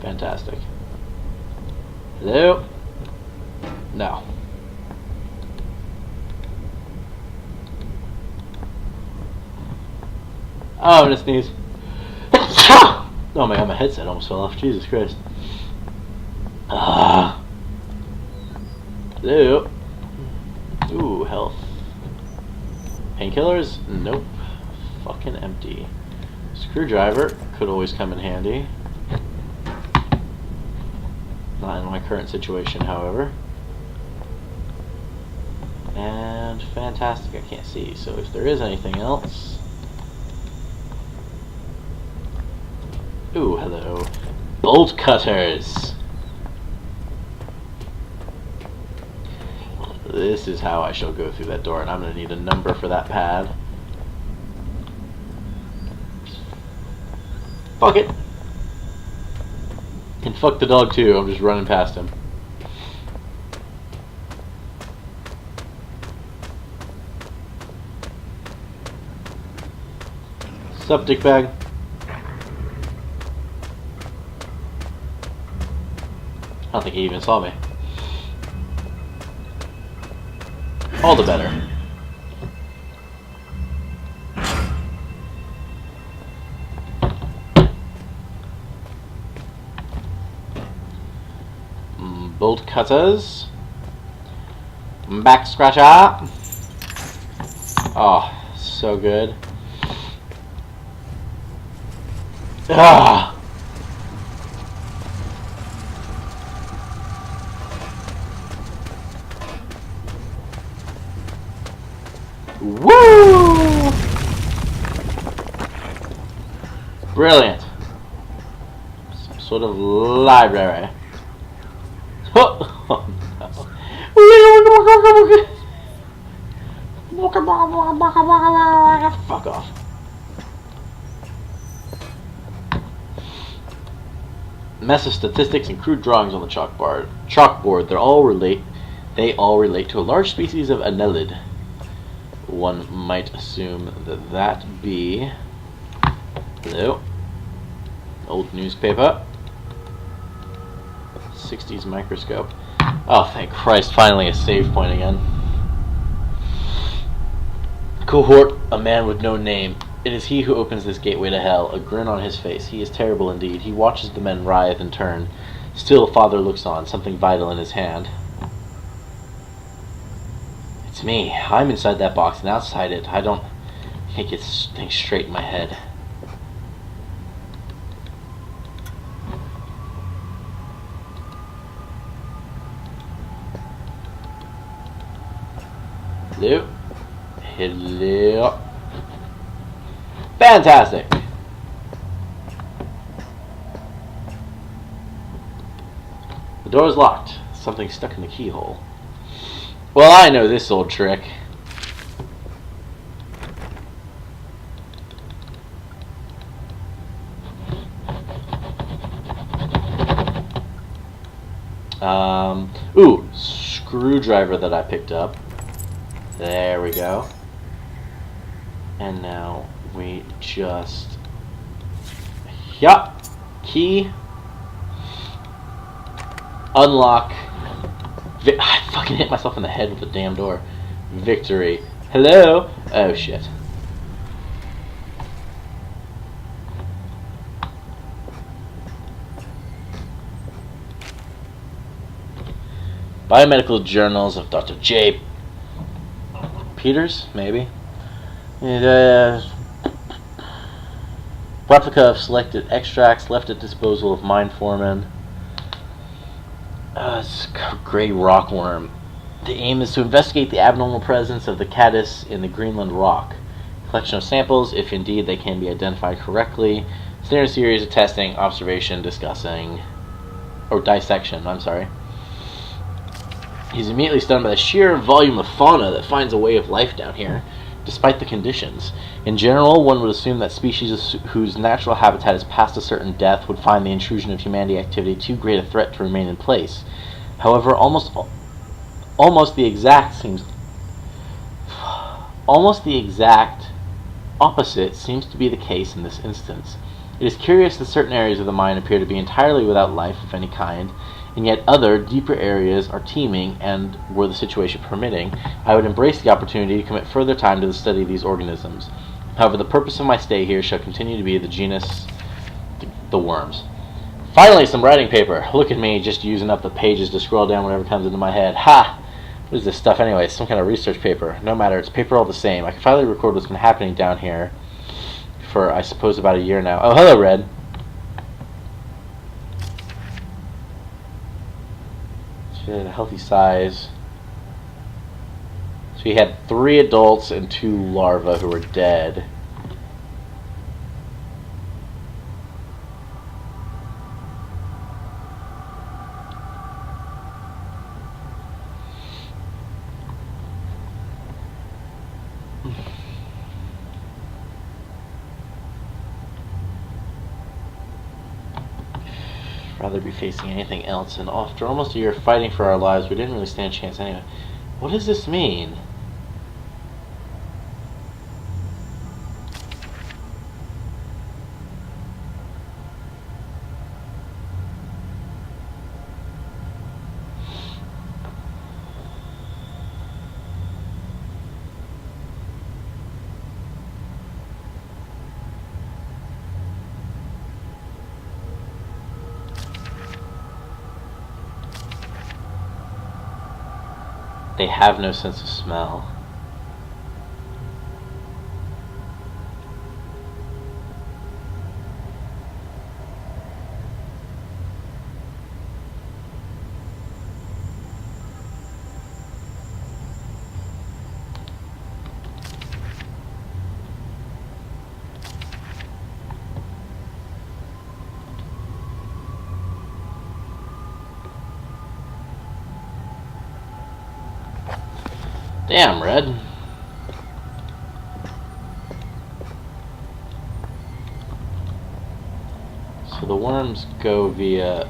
Fantastic. Hello? No. Oh, I'm gonna sneeze. Oh my god, my headset almost fell off. Jesus Christ. Hello? Ooh, health. Painkillers? Nope. Fucking empty. Screwdriver could always come in handy. Not in my current situation, however. And fantastic, I can't see. So if there is anything else... Ooh, hello. Bolt cutters! This is how I shall go through that door, and I'm going to need a number for that pad. Fuck it! And fuck the dog too, I'm just running past him. Sup, dickbag? I don't think he even saw me. All the better. Bolt cutters. Back scratcher. Oh, so good. Ah. Woo! Brilliant. Some sort of library. Oh no. Fuck off. Mess of statistics and crude drawings on the chalkboard. They all relate to a large species of annelid. One might assume that be... Hello. Old newspaper. 60s microscope. Oh, thank Christ, finally a save point again. Cohort, a man with no name. It is he who opens this gateway to hell, a grin on his face. He is terrible indeed. He watches the men writhe and turn. Still, Father looks on, something vital in his hand. It's me. I'm inside that box, and outside it, I can't get things straight in my head. Hello? Hello? Fantastic! The door is locked. Something stuck in the keyhole. Well, I know this old trick. Ooh, screwdriver that I picked up. There we go. And now we just... Yup. Key. Unlock. I fucking hit myself in the head with the damn door. Victory. Hello? Oh shit. Biomedical journals of Dr. J. Peters, maybe? Replica of selected extracts left at disposal of mine foreman. It's a gray rockworm. The aim is to investigate the abnormal presence of the caddis in the Greenland rock. Collection of samples, if indeed they can be identified correctly. Standard series of testing, observation, dissection. I'm sorry. He's immediately stunned by the sheer volume of fauna that finds a way of life down here, despite the conditions. In general, one would assume that species whose natural habitat is past a certain depth would find the intrusion of humanity activity too great a threat to remain in place. However, almost the exact opposite seems to be the case in this instance. It is curious that certain areas of the mine appear to be entirely without life of any kind, and yet other, deeper areas are teeming, and, were the situation permitting, I would embrace the opportunity to commit further time to the study of these organisms. However, the purpose of my stay here shall continue to be the genus, the worms. Finally, some writing paper. Look at me, just using up the pages to scroll down whatever comes into my head. Ha! What is this stuff anyway? Some kind of research paper. No matter, it's paper all the same. I can finally record what's been happening down here for, I suppose, about a year now. Oh, hello, Red. She had a healthy size. So he had 3 adults and 2 larvae who were dead. Rather be facing anything else, and after almost a year of fighting for our lives, we didn't really stand a chance anyway. What does this mean? They have no sense of smell. Damn, Red. So the worms go via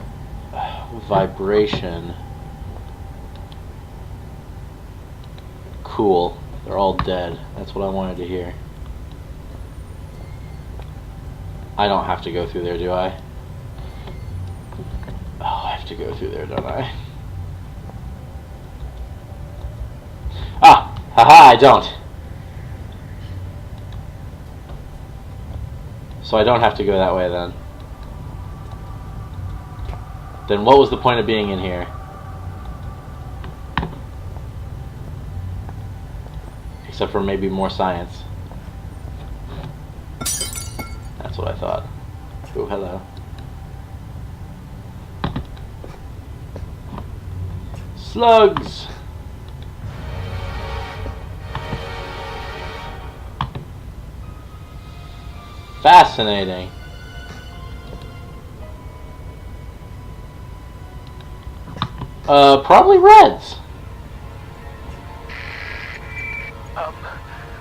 vibration. Cool. They're all dead. That's what I wanted to hear. I don't have to go through there, do I? Oh, I have to go through there, don't I? Ah! Haha, I don't. So I don't have to go that way then. Then what was the point of being in here? Except for maybe more science. That's what I thought. Oh, hello. Slugs! Fascinating. Probably Reds.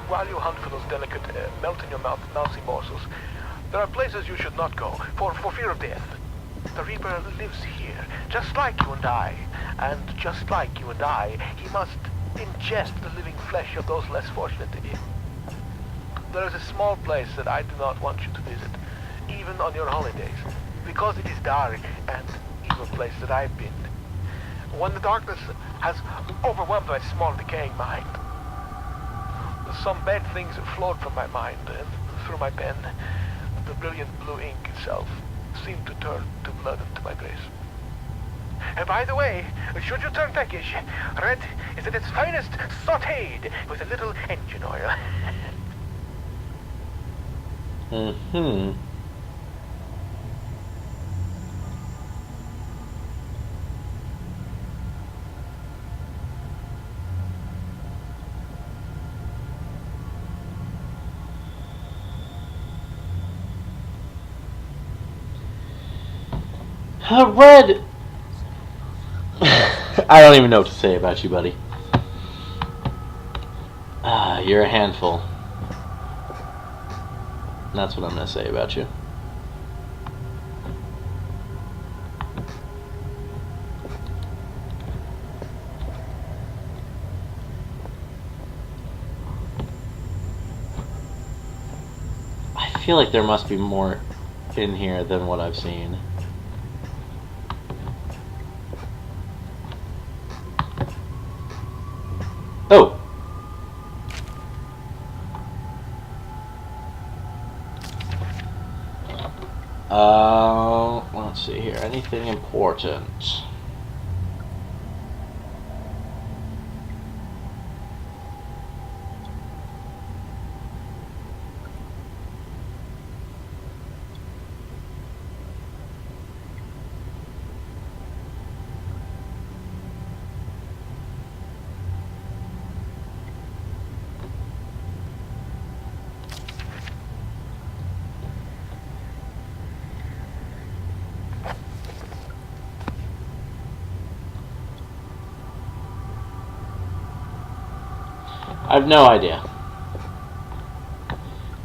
While you hunt for those delicate, melt-in-your-mouth mousy morsels, there are places you should not go, for fear of death. The Reaper lives here, just like you and I. And just like you and I, he must ingest the living flesh of those less fortunate than you. There is a small place that I do not want you to visit, even on your holidays, because it is dark and evil place that I've been. When the darkness has overwhelmed my small decaying mind, some bad things have flowed from my mind, and through my pen, the brilliant blue ink itself seemed to turn to blood into my grace. And by the way, should you turn peckish, red is at its finest sautéed with a little engine oil. Mm-hmm. Red! I don't even know what to say about you, buddy. You're a handful. That's what I'm going to say about you. I feel like there must be more in here than what I've seen. Oh! Let's see here. Anything important? I have no idea.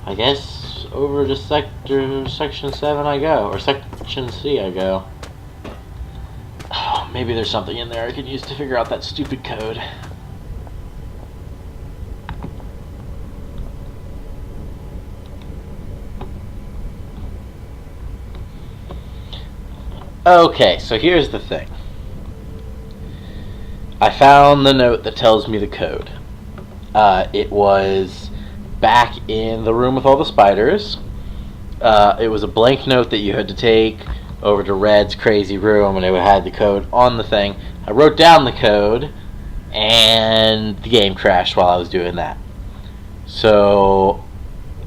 I guess over to section 7 I go, or section C I go. Oh, maybe there's something in there I could use to figure out that stupid code. Okay, so here's the thing. I found the note that tells me the code. It was back in the room with all the spiders. It was a blank note that you had to take over to Red's crazy room, and it had the code on the thing. I wrote down the code, and the game crashed while I was doing that. So,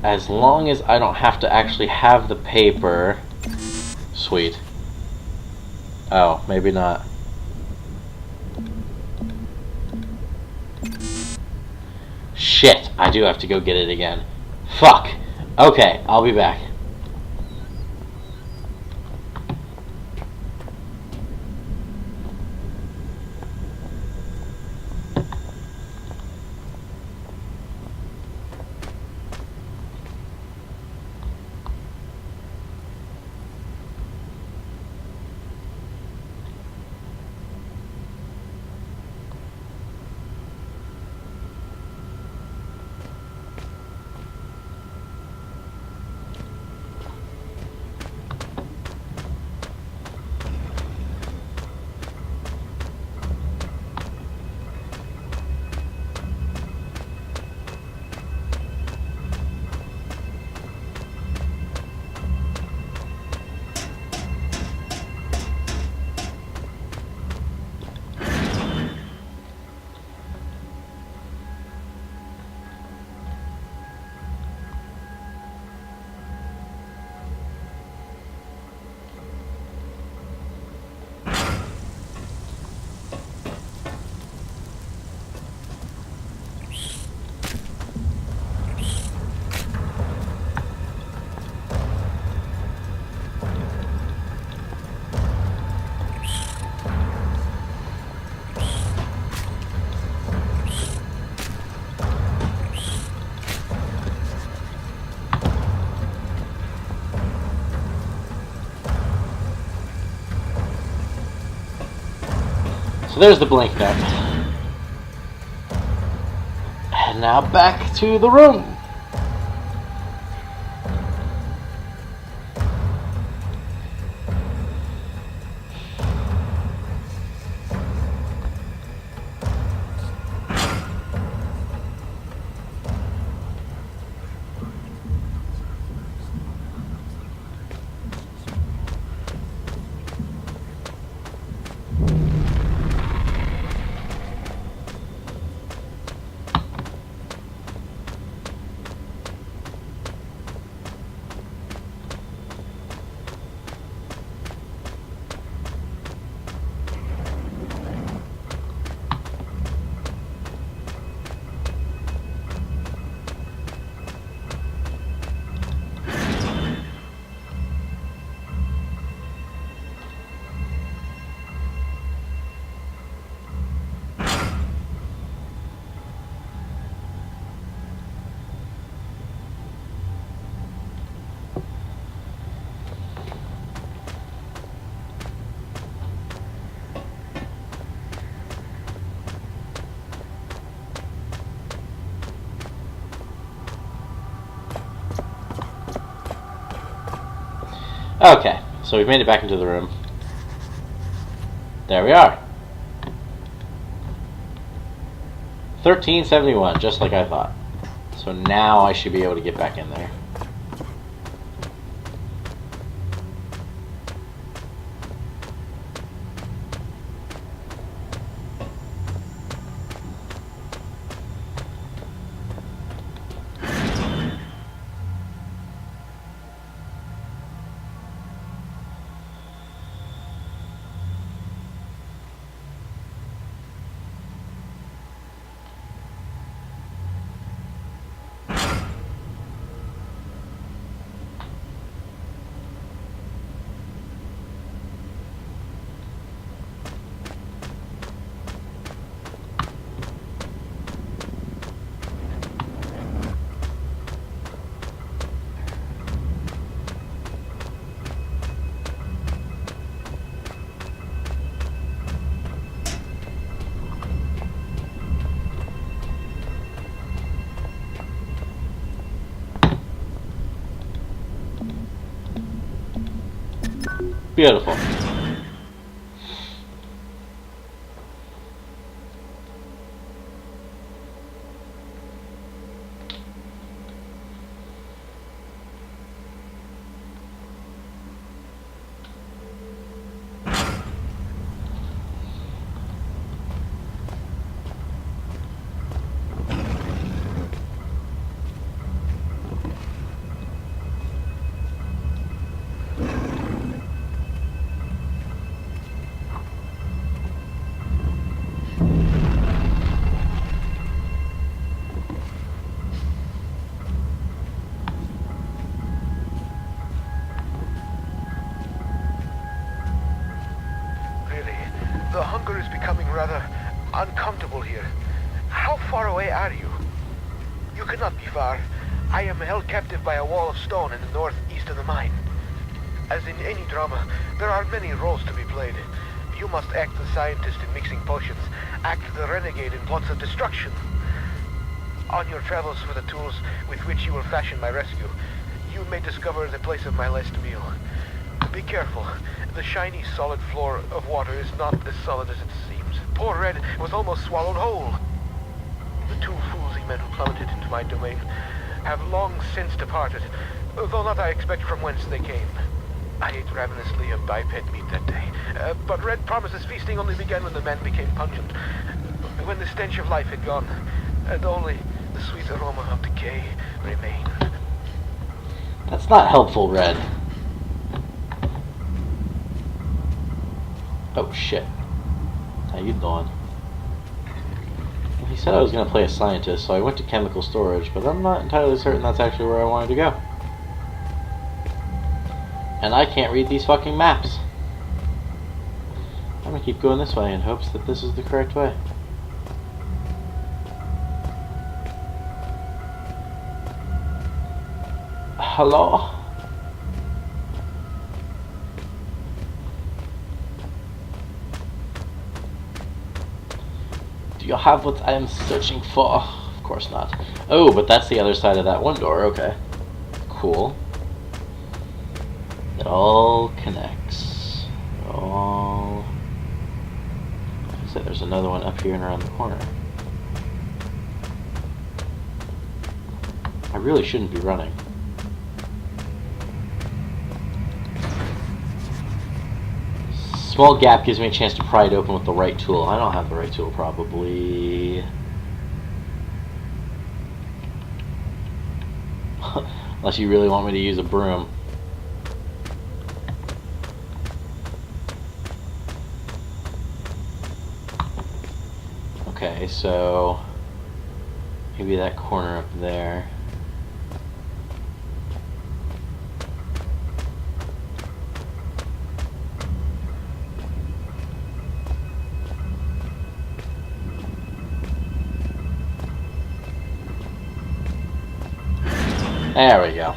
as long as I don't have to actually have the paper... Sweet. Oh, maybe not. Shit, I do have to go get it again. Fuck. Okay, I'll be back. So there's the blank note. And now back to the room. Okay, so we've made it back into the room. There we are. 1371, just like I thought. So now I should be able to get back in there. Beautiful. The hunger is becoming rather uncomfortable here. How far away are you? You cannot be far. I am held captive by a wall of stone in the northeast of the mine. As in any drama, there are many roles to be played. You must act the scientist in mixing potions, act the renegade in plots of destruction. On your travels for the tools with which you will fashion my rescue, you may discover the place of my last meal. Be careful. The shiny, solid floor of water is not as solid as it seems. Poor Red was almost swallowed whole. The two foolsy men who plummeted into my domain have long since departed, though not I expect from whence they came. I ate ravenously of biped meat that day, but Red promises feasting only began when the men became pungent, when the stench of life had gone, and only the sweet aroma of decay remained. That's not helpful, Red. Oh shit. How you doing? Well, he said I was going to play a scientist, so I went to chemical storage, but I'm not entirely certain that's actually where I wanted to go. And I can't read these fucking maps. I'm going to keep going this way in hopes that this is the correct way. Hello? Do you have what I am searching for? Of course not. Oh, but that's the other side of that one door. Okay. Cool. It all connects. It all... So there's another one up here and around the corner. I really shouldn't be running. Small gap gives me a chance to pry it open with the right tool. I don't have the right tool, probably. Unless you really want me to use a broom. Okay, so maybe that corner up there. There we go.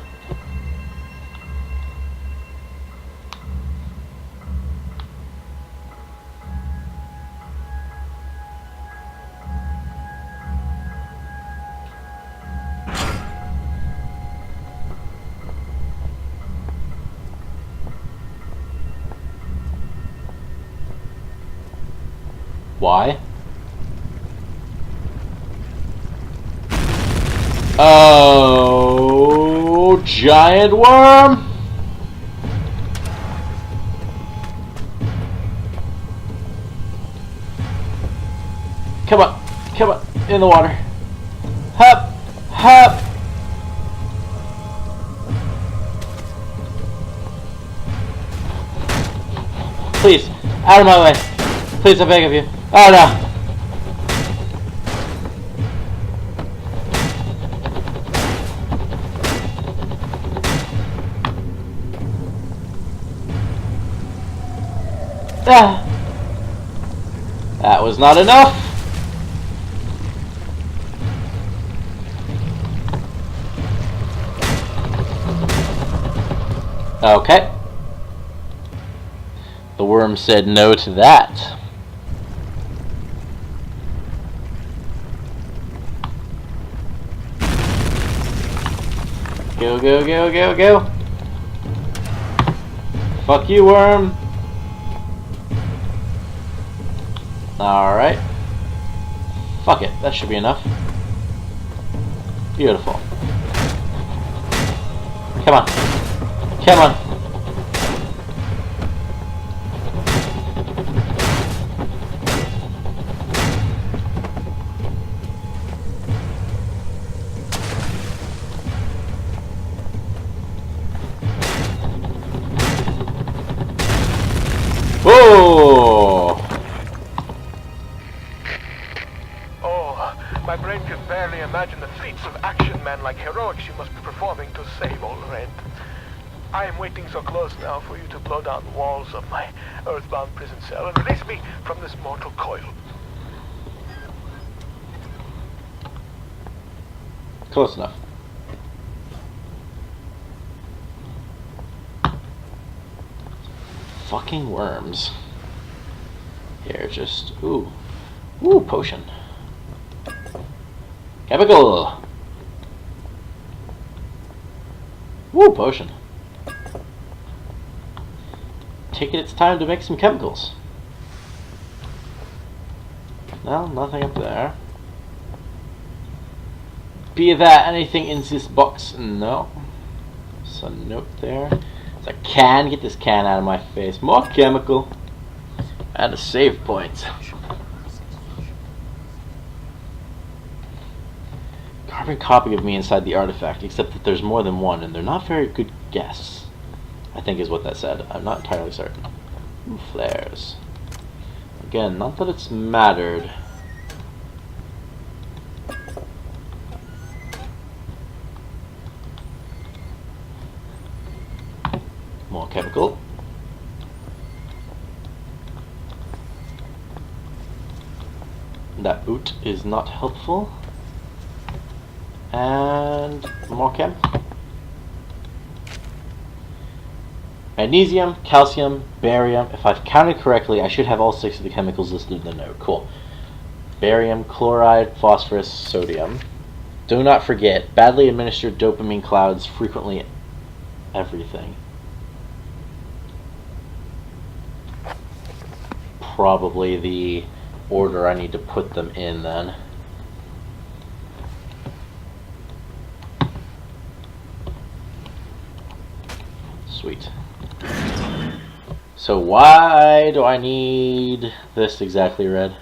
Why? Oh, giant worm! Come on, come on, in the water. Hop, hop. Please, out of my way. Please, I beg of you. Oh no. Ah. That was not enough. Okay. The worm said no to that. Go, go, go, go, go. Fuck you, worm. Alright. Fuck it, that should be enough. Beautiful. Come on. Come on. Whoa! Oh, my brain can barely imagine the feats of action men like heroics you must be performing to save old Red. I am waiting so close now for you to blow down the walls of my earthbound prison cell and release me from this mortal coil. Close enough. Fucking worms. Here, just... Ooh. Ooh, potion. Chemical! Ooh, potion. Take it, it's time to make some chemicals. No, nothing up there. Be that anything in this box? No. There's a note there. There's a can. Get this can out of my face. More chemical. And a save point. Carbon copy of me inside the artifact, except that there's more than one, and they're not very good guesses. I think is what that said. I'm not entirely certain. Ooh, flares. Again, not that it's mattered. More chemical. That boot is not helpful. And more chem. Magnesium, calcium, barium. If I've counted correctly, I should have all 6 of the chemicals listed in the note. Cool. Barium, chloride, phosphorus, sodium. Do not forget, badly administered dopamine clouds frequently everything. Probably the order I need to put them in then. Sweet. So why do I need this exactly, Red?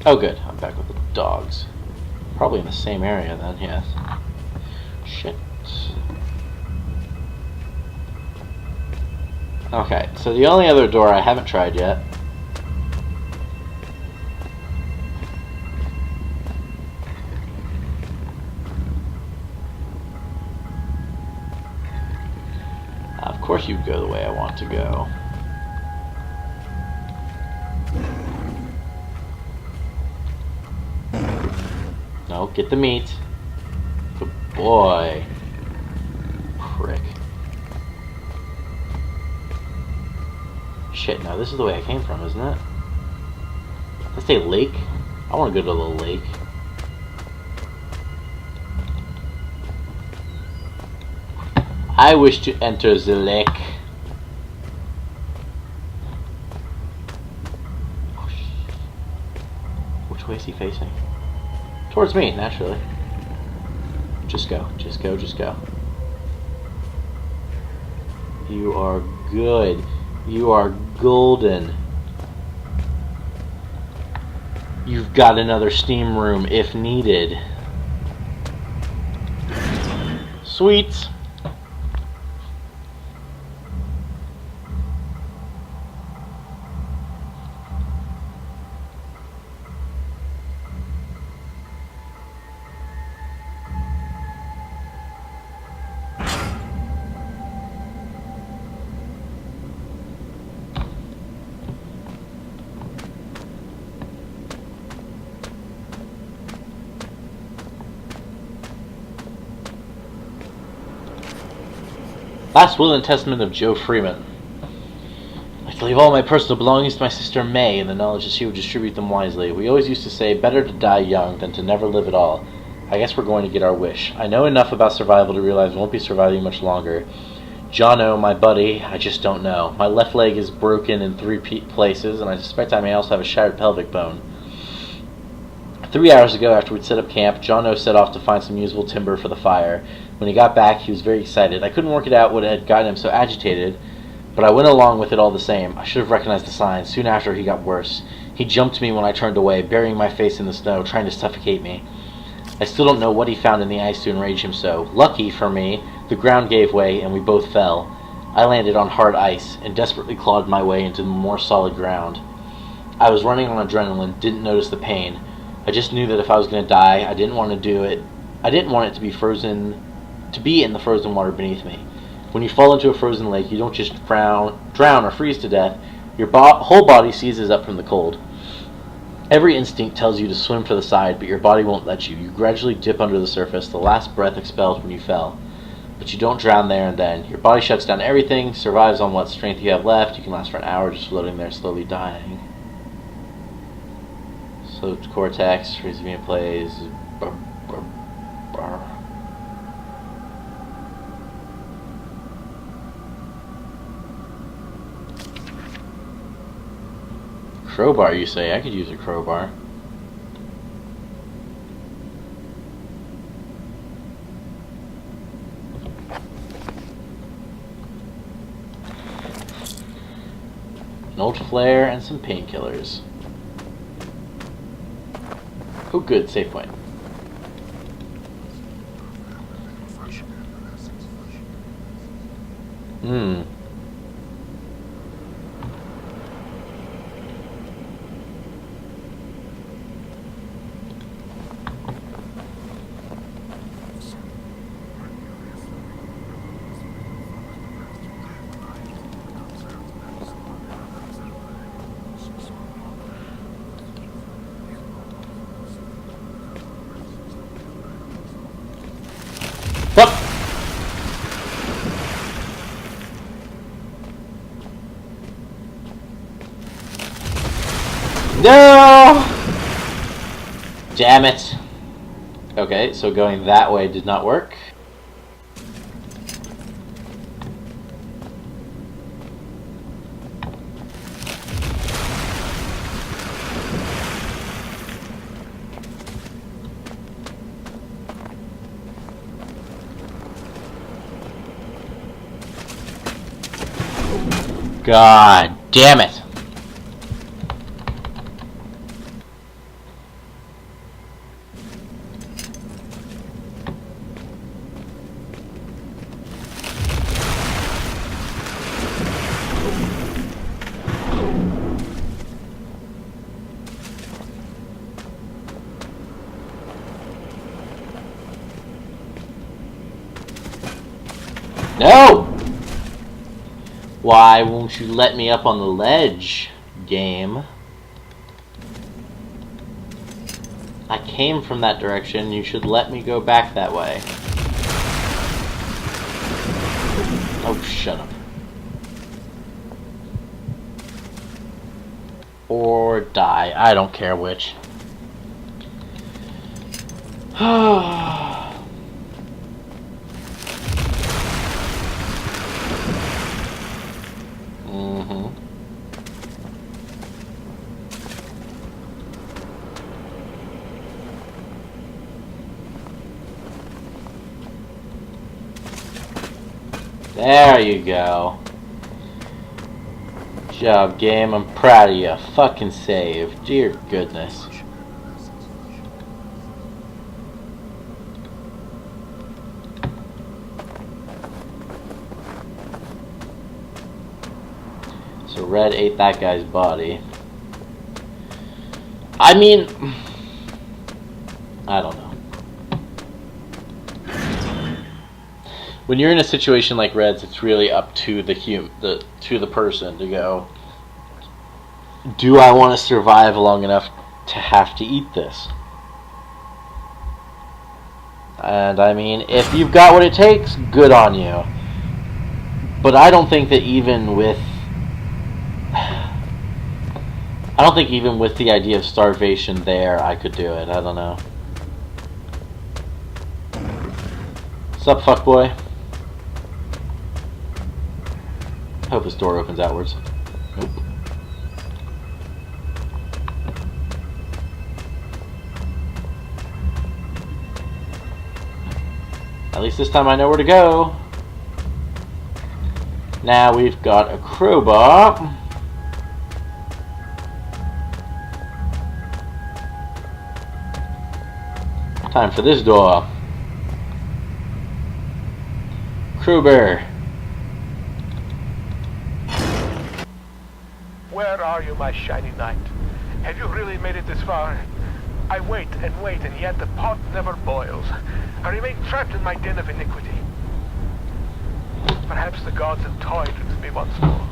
Oh good, I'm back with the dogs. Probably in the same area then, yes. Shit. Okay, so the only other door I haven't tried yet of course you'd go the way I want to go. No, get the meat. Good boy. Prick. Shit, now this is the way I came from, isn't it? Let's say lake. I want to go to the lake. I wish to enter the lake. Which way is he facing? Towards me, naturally. Just go, just go, just go. You are good. You are golden. You've got another steam room if needed. Sweet. Last will and testament of Joe Freeman. I like to leave all my personal belongings to my sister May in the knowledge that she would distribute them wisely. We always used to say, better to die young than to never live at all. I guess we're going to get our wish. I know enough about survival to realize I won't be surviving much longer. Jono, my buddy, I just don't know. My left leg is broken in 3 places, and I suspect I may also have a shattered pelvic bone. 3 hours ago, after we'd set up camp, Jono set off to find some usable timber for the fire. When he got back, he was very excited. I couldn't work it out what had gotten him so agitated, but I went along with it all the same. I should have recognized the signs. Soon after, he got worse. He jumped me when I turned away, burying my face in the snow, trying to suffocate me. I still don't know what he found in the ice to enrage him so. Lucky for me, the ground gave way, and we both fell. I landed on hard ice, and desperately clawed my way into more solid ground. I was running on adrenaline, didn't notice the pain. I just knew that if I was going to die, I didn't want to do it. I didn't want it to be in the frozen water beneath me. When you fall into a frozen lake, you don't just drown or freeze to death. Your whole body seizes up from the cold. Every instinct tells you to swim to the side, but your body won't let you. You gradually dip under the surface, the last breath expelled when you fell. But you don't drown there and then. Your body shuts down everything, survives on what strength you have left. You can last for an hour just floating there, slowly dying. So cortex, resume plays. Crowbar, you say? I could use a crowbar. An old flare and some painkillers. Oh good, save point. No! Damn it. Okay, so going that way did not work. God damn it. No! Why won't you let me up on the ledge, game? I came from that direction. You should let me go back that way. Oh, shut up. Or die. I don't care which. Mm-hmm. There you go. Good job, game. I'm proud of you. Fucking save. Dear goodness. So Red ate that guy's body. I mean, I don't know. When you're in a situation like Red's, it's really up to the person to go, do I want to survive long enough to have to eat this? And I mean, if you've got what it takes, good on you. But I don't think that even with the idea of starvation there, I could do it. I don't know. What's up, fuckboy? Hope this door opens outwards. Nope. At least this time I know where to go. Now we've got a crowbar. Time for this door. Crowbar. Where are you, my shiny knight? Have you really made it this far? I wait, and yet the pot never boils. I remain trapped in my den of iniquity. Perhaps the gods have toyed with me once more.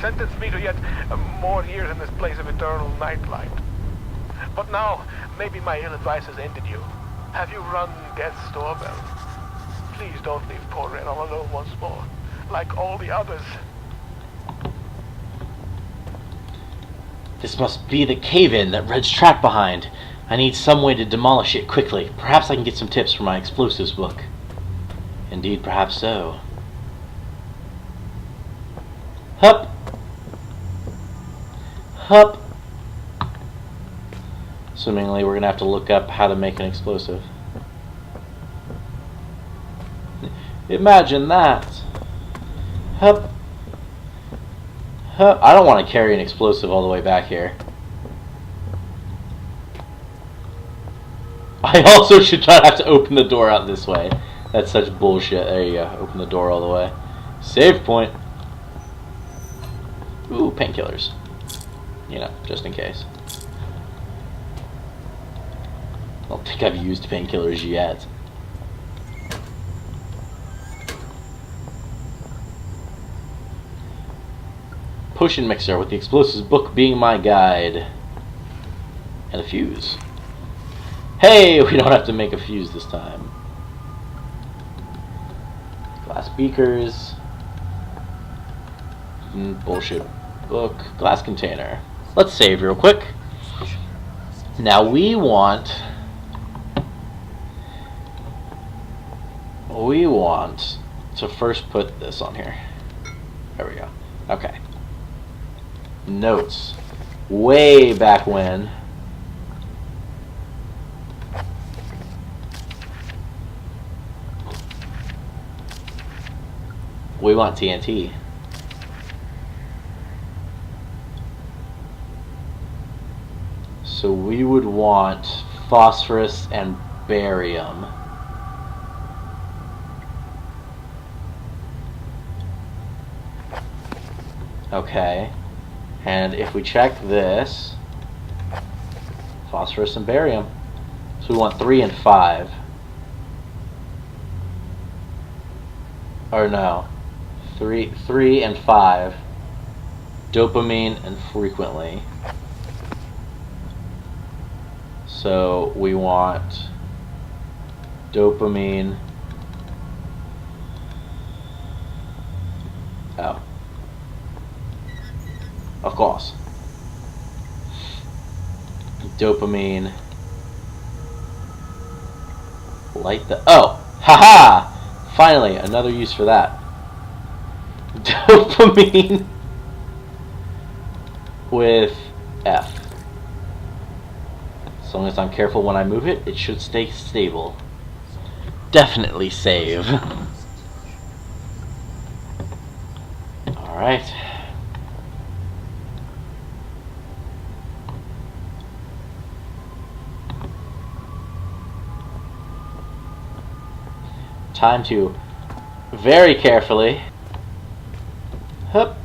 Sentenced me to yet more years in this place of eternal nightlight. But now, maybe my ill advice has ended you. Have you rung death's doorbell? Please don't leave poor Red all alone once more, like all the others. This must be the cave-in that Red's trapped behind. I need some way to demolish it quickly. Perhaps I can get some tips from my explosives book. Indeed, perhaps so. Hup! Hup! Assumingly, we're gonna have to look up how to make an explosive. Imagine that! Hup! Hup! I don't want to carry an explosive all the way back here. I also should not have to open the door out this way. That's such bullshit. There you go. Open the door all the way. Save point. Ooh, painkillers. You know, just in case. I don't think I've used painkillers yet. Potion mixer with the explosives book being my guide. And a fuse. Hey, we don't have to make a fuse this time. Glass beakers. Bullshit book. Glass container. Let's save real quick. Now we want to first put this on here. There we go. Okay. Notes. Way back when. We want TNT. So we would want phosphorus and barium. Okay. And if we check this, phosphorus and barium. So we want 3 and 5. Or no. 3 and 5. Dopamine and frequently. So we want dopamine. Oh. Of course. Dopamine. Light the... Oh! Haha! Finally, another use for that. Dopamine with F. As long as I'm careful when I move it, it should stay stable. Definitely save. Alright. Time to very carefully. Hup.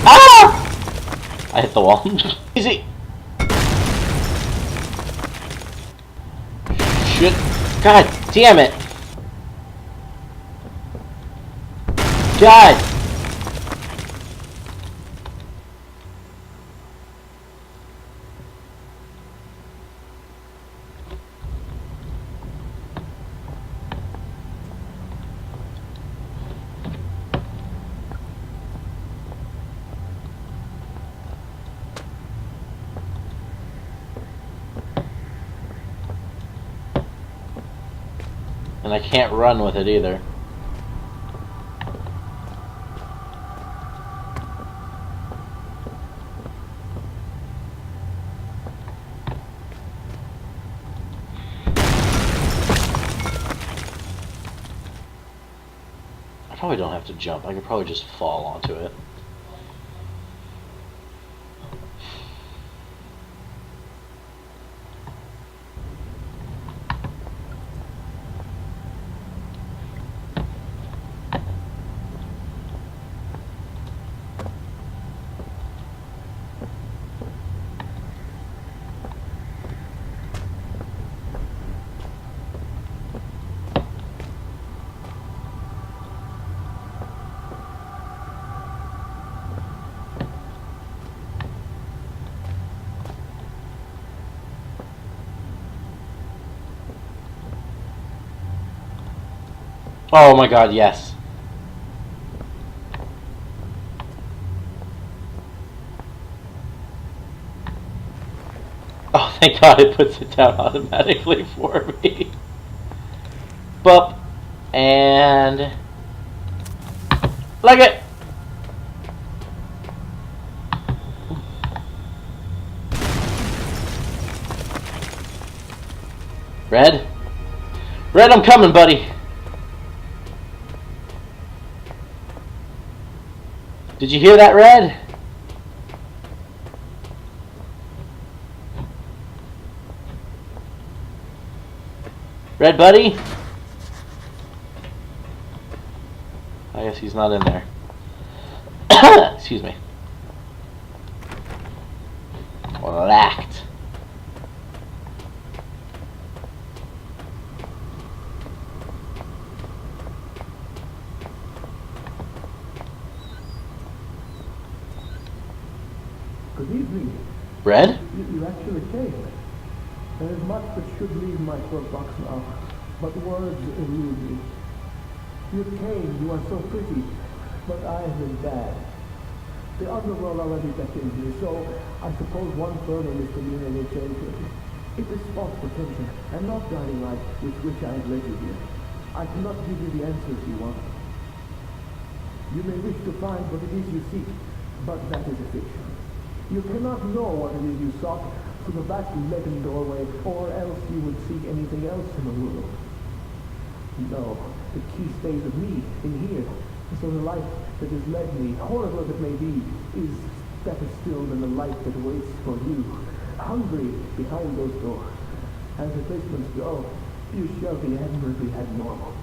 Ah! I hit the wall. Easy. Shit. God damn it. God. And I can't run with it either. I probably don't have to jump. I could probably just fall onto it. Oh my god, yes. Oh, thank god it puts it down automatically for me. Bup. And... like it! Red? Red, I'm coming, buddy! Did you hear that, Red? Red, buddy? I guess he's not in there. Excuse me. Lacked. Good evening. Red? You actually came. There is much that should leave my throat box now, but words elude me. You came, you are so pretty, but I have been bad. The underworld already beckons me, so I suppose one further misdemeanor will change it. It is false pretension, and not guiding light with which I have led you here. I cannot give you the answers you want. You may wish to find what it is you seek, but that is a fiction. You cannot know what it is you sought through the vast leaden doorway, or else you would seek anything else in the world. No, the key stays with me, in here. So the light that has led me, horrible as it may be, is better still than the light that waits for you, hungry behind those doors. As replacements go, you shall be admirably abnormal.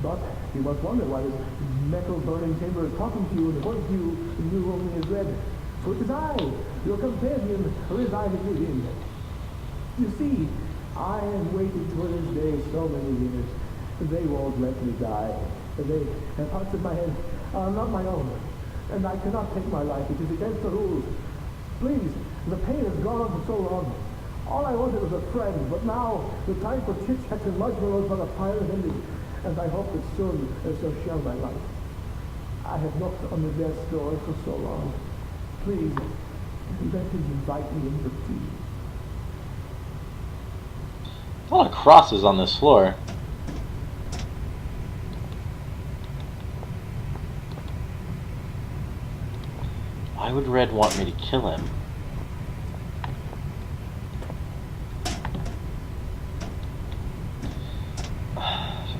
But you must wonder why this metal burning chamber is talking to you and the voice you knew only as red. For it is I, your companion, residing within. You see, I have waited for this day so many years. They won't let me die. They and parts of my head are not my own, and I cannot take my life. It is against the rules. Please, the pain has gone on for so long. All I wanted was a friend, but now the time for chit-chats and marshmallows by the fire is ended, and I hope that soon so shall my life. I have knocked on the death's door for so long. Please, let him invite me in for tea. A lot of crosses on this floor. Why would Red want me to kill him?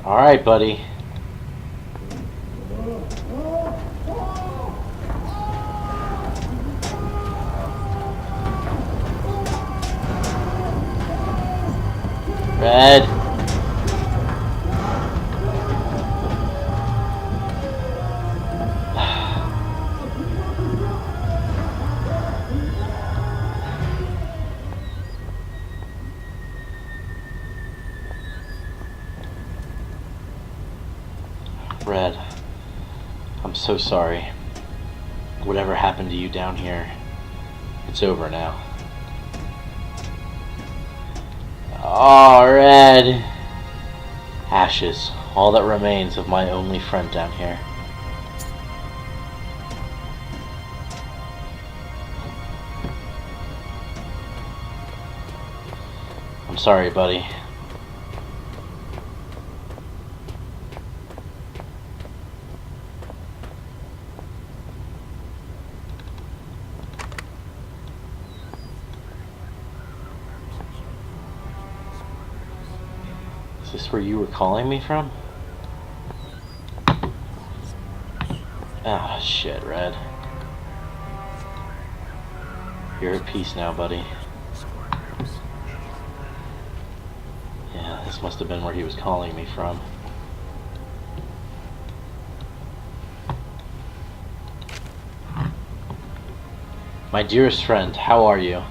Alright, buddy. Red. Red, I'm so sorry. Whatever happened to you down here, it's over now. Oh, Red. Ashes, all that remains of my only friend down here. I'm sorry, buddy. Is this where you were calling me from? Ah, shit, Red. You're at peace now, buddy. Yeah, this must have been where he was calling me from. My dearest friend, how are you?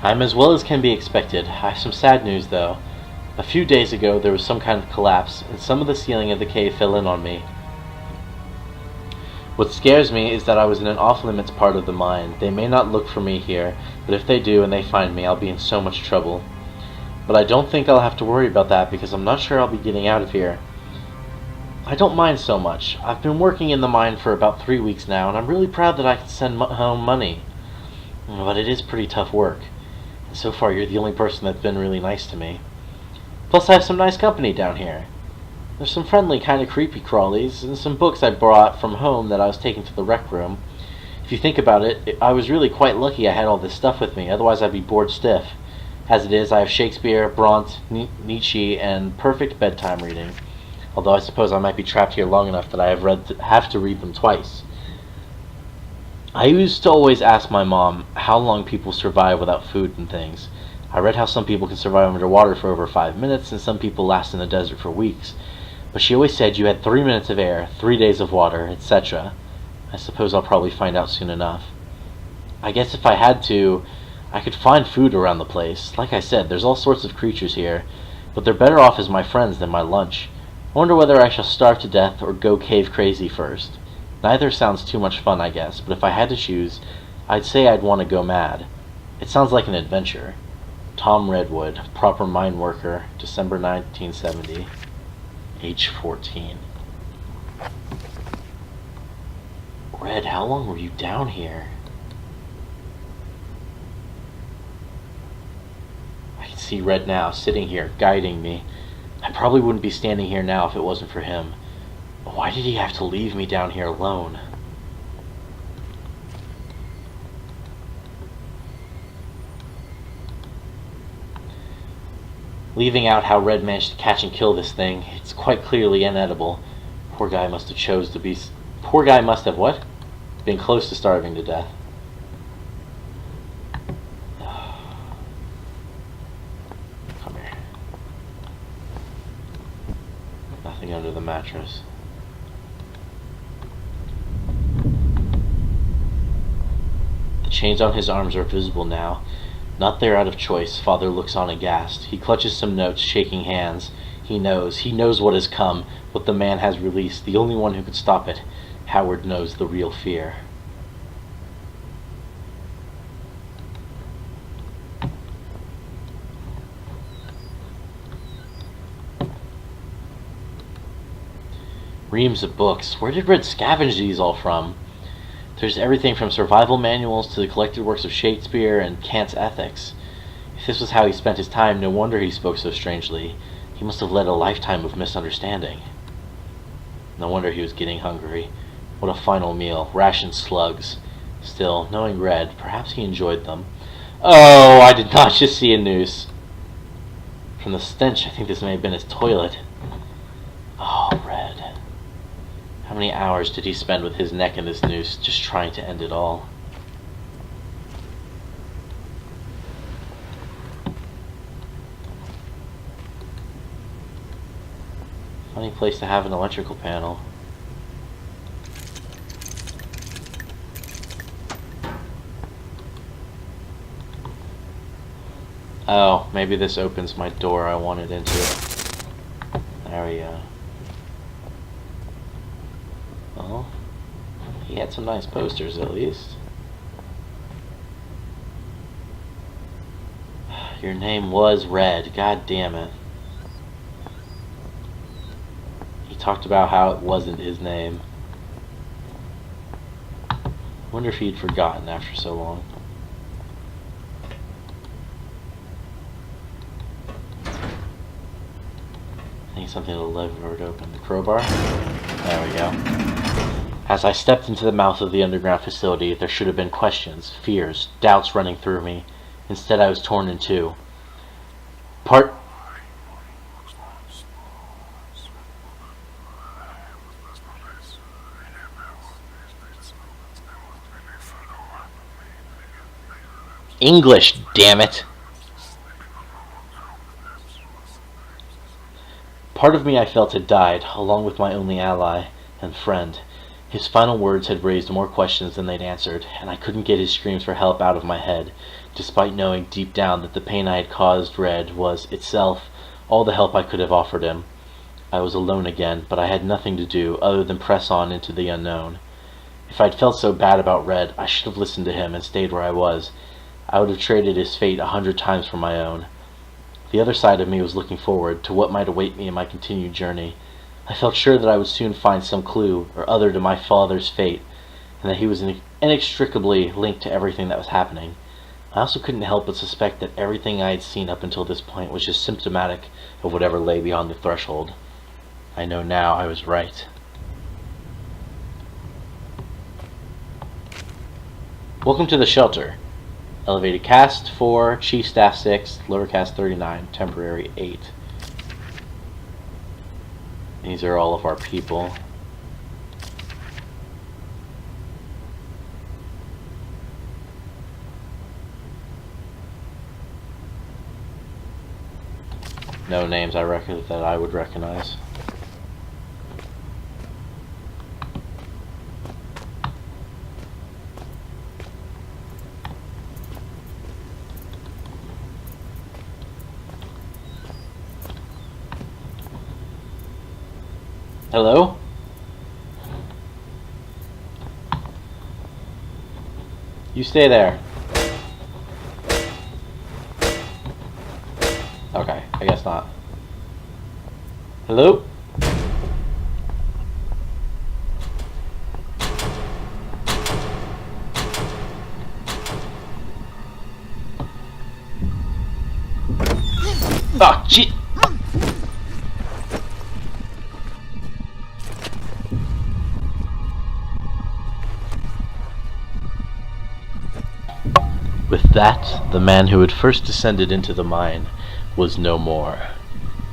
I'm as well as can be expected. I have some sad news, though. A few days ago, there was some kind of collapse, and some of the ceiling of the cave fell in on me. What scares me is that I was in an off-limits part of the mine. They may not look for me here, but if they do and they find me, I'll be in so much trouble. But I don't think I'll have to worry about that because I'm not sure I'll be getting out of here. I don't mind so much. I've been working in the mine for about 3 weeks now, and I'm really proud that I can send home money. But it is pretty tough work. And so far, you're the only person that's been really nice to me. Plus, I have some nice company down here. There's some friendly, kind of creepy crawlies, and some books I brought from home that I was taking to the rec room. If you think about it, I was really quite lucky I had all this stuff with me, otherwise I'd be bored stiff. As it is, I have Shakespeare, Bront, Nietzsche, and perfect bedtime reading. Although I suppose I might be trapped here long enough that I have to read them twice. I used to always ask my mom how long people survive without food and things. I read how some people can survive underwater for over 5 minutes, and some people last in the desert for weeks. But she always said you had 3 minutes of air, 3 days of water, etc. I suppose I'll probably find out soon enough. I guess if I had to, I could find food around the place. Like I said, there's all sorts of creatures here, but they're better off as my friends than my lunch. I wonder whether I shall starve to death or go cave crazy first. Neither sounds too much fun, I guess, but if I had to choose, I'd say I'd want to go mad. It sounds like an adventure. Tom Redwood, proper mine worker, December 1970, age 14. Red, how long were you down here? I can see Red now, sitting here, guiding me. I probably wouldn't be standing here now if it wasn't for him. Why did he have to leave me down here alone? Leaving out how Red managed to catch and kill this thing, it's quite clearly inedible. Poor guy must have what? Been close to starving to death. Come here. Nothing under the mattress. The chains on his arms are visible now. Not there out of choice, Father looks on aghast. He clutches some notes, shaking hands. He knows what has come, what the man has released, the only one who could stop it. Howard knows the real fear. Reams of books. Where did Red scavenge these all from? There's everything from survival manuals to the collected works of Shakespeare and Kant's Ethics. If this was how he spent his time, no wonder he spoke so strangely. He must have led a lifetime of misunderstanding. No wonder he was getting hungry. What a final meal. Ration slugs. Still, knowing Red, perhaps he enjoyed them. Oh, I did not just see a noose. From the stench, I think this may have been his toilet. Oh, Red. How many hours did he spend with his neck in this noose, just trying to end it all? Funny place to have an electrical panel. Oh, maybe this opens my door I wanted into. There we go. Well, he had some nice posters at least. Your name was Red, god damn it. He talked about how it wasn't his name. Wonder if he'd forgotten after so long. I need something to lever it open. The crowbar? There we go. As I stepped into the mouth of the underground facility, there should have been questions, fears, doubts running through me. Instead, I was torn in two. English, damn it! Part of me I felt had died, along with my only ally and friend. His final words had raised more questions than they'd answered, and I couldn't get his screams for help out of my head, despite knowing deep down that the pain I had caused Red was, itself, all the help I could have offered him. I was alone again, but I had nothing to do other than press on into the unknown. If I'd felt so bad about Red, I should have listened to him and stayed where I was. I would have traded his fate 100 times for my own. The other side of me was looking forward to what might await me in my continued journey. I felt sure that I would soon find some clue or other to my father's fate, and that he was inextricably linked to everything that was happening. I also couldn't help but suspect that everything I had seen up until this point was just symptomatic of whatever lay beyond the threshold. I know now I was right. Welcome to the shelter. Elevated cast 4, chief staff 6, lower cast 39, temporary 8. These are all of our people. No names I reckon that I would recognize. Hello? You stay there. Okay, I guess not. Hello? Oh, shit! With that, the man who had first descended into the mine was no more,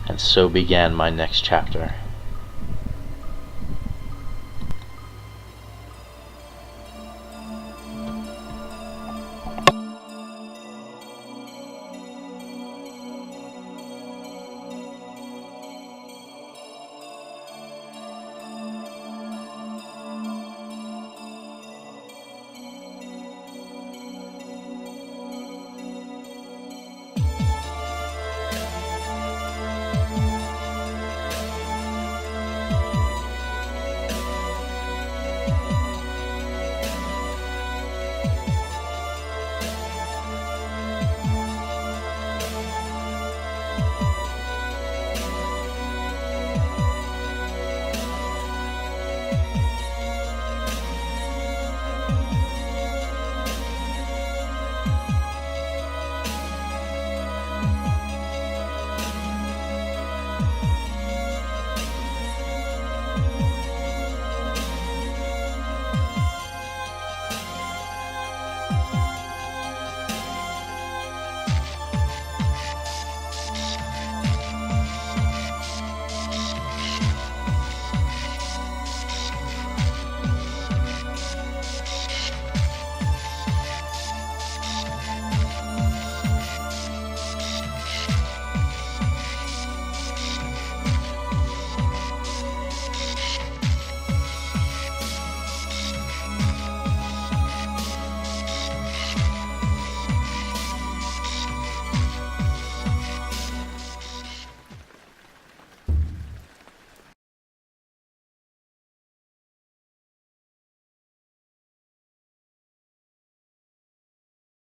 and so began my next chapter.